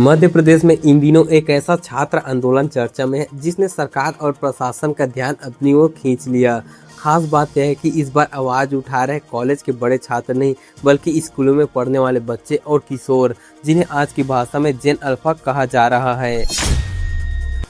मध्य प्रदेश में इन दिनों एक ऐसा छात्र आंदोलन चर्चा में है जिसने सरकार और प्रशासन का ध्यान अपनी ओर खींच लिया। खास बात यह है कि इस बार आवाज उठा रहे कॉलेज के बड़े छात्र नहीं बल्कि स्कूलों में पढ़ने वाले बच्चे और किशोर, जिन्हें आज की भाषा में जेन अल्फा कहा जा रहा है।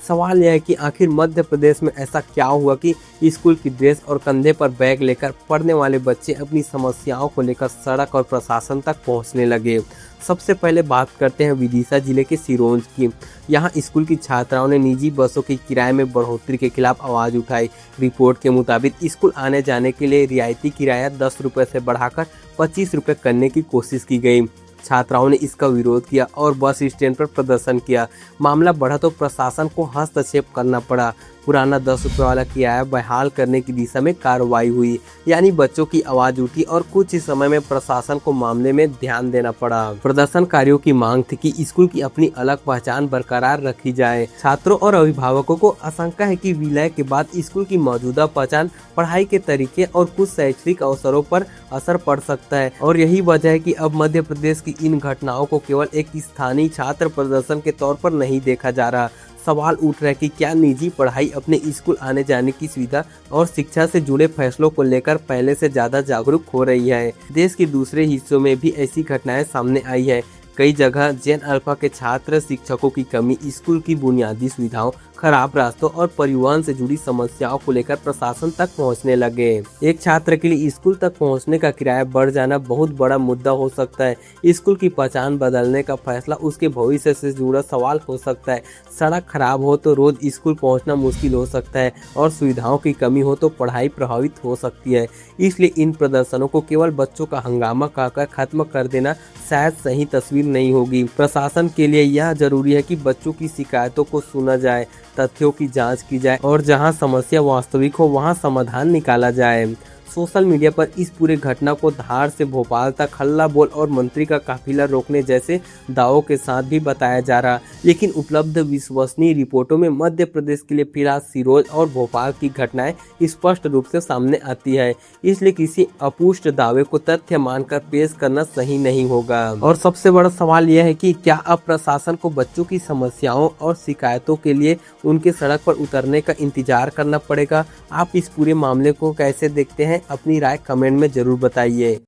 सवाल यह है कि आखिर मध्य प्रदेश में ऐसा क्या हुआ कि स्कूल की ड्रेस और कंधे पर बैग लेकर पढ़ने वाले बच्चे अपनी समस्याओं को लेकर सड़क और प्रशासन तक पहुंचने लगे। सबसे पहले बात करते हैं विदिशा जिले के सिरोंज की। यहां स्कूल की छात्राओं ने निजी बसों के किराए में बढ़ोतरी के खिलाफ आवाज उठाई। रिपोर्ट के मुताबिक स्कूल आने जाने के लिए रियायती किराया 10 रुपये से बढ़ाकर 25 रुपये करने की कोशिश की गई। छात्राओं ने इसका विरोध किया और बस स्टैंड पर प्रदर्शन किया। मामला बढ़ा तो प्रशासन को हस्तक्षेप करना पड़ा। पुराना 10 रुपये वाला किराया बहाल करने की दिशा में कार्रवाई हुई, यानी बच्चों की आवाज उठी और कुछ ही समय में प्रशासन को मामले में ध्यान देना पड़ा। प्रदर्शनकारियों की मांग थी कि स्कूल की अपनी अलग पहचान बरकरार रखी जाए। छात्रों और अभिभावकों को आशंका है कि विलय के बाद स्कूल की मौजूदा पहचान, पढ़ाई के तरीके और कुछ शैक्षणिक अवसरों पर असर पड़ सकता है और यही वजह है कि अब मध्य प्रदेश की इन घटनाओं को केवल एक स्थानीय छात्र प्रदर्शन के तौर पर नहीं देखा जा रहा। सवाल उठ रहा है कि क्या निजी पढ़ाई अपने स्कूल आने जाने की सुविधा और शिक्षा से जुड़े फैसलों को लेकर पहले से ज्यादा जागरूक हो रही है। देश के दूसरे हिस्सों में भी ऐसी घटनाएं सामने आई है। कई जगह जेन अल्फा के छात्र शिक्षकों की कमी, स्कूल की बुनियादी सुविधाओं, खराब रास्तों और परिवहन से जुड़ी समस्याओं को लेकर प्रशासन तक पहुंचने लगे। एक छात्र के लिए स्कूल तक पहुंचने का किराया बढ़ जाना बहुत बड़ा मुद्दा हो सकता है। स्कूल की पहचान बदलने का फैसला उसके भविष्य से जुड़ा सवाल हो सकता है। सड़क खराब हो तो रोज स्कूल पहुंचना मुश्किल हो सकता है और सुविधाओं की कमी हो तो पढ़ाई प्रभावित हो सकती है। इसलिए इन प्रदर्शनों को केवल बच्चों का हंगामा कहकर खत्म कर देना शायद सही तस्वीर नहीं होगी। प्रशासन के लिए यह जरूरी है कि बच्चों की शिकायतों को सुना जाए, तथ्यों की जांच की जाए और जहां समस्या वास्तविक हो वहां समाधान निकाला जाए। सोशल मीडिया पर इस पूरे घटना को धार से भोपाल तक हल्ला बोल और मंत्री का काफिला रोकने जैसे दावों के साथ भी बताया जा रहा, लेकिन उपलब्ध विश्वसनीय रिपोर्टों में मध्य प्रदेश के लिए फिलहाल सिरोंज और भोपाल की घटनाएं स्पष्ट रूप से सामने आती है। इसलिए किसी अपुष्ट दावे को तथ्य मानकर पेश करना सही नहीं होगा। और सबसे बड़ा सवाल यह है कि क्या अब प्रशासन को बच्चों की समस्याओं और शिकायतों के लिए उनके सड़क पर उतरने का इंतजार करना पड़ेगा? आप इस पूरे मामले को कैसे देखते हैं? अपनी राय कमेंट में जरूर बताइए।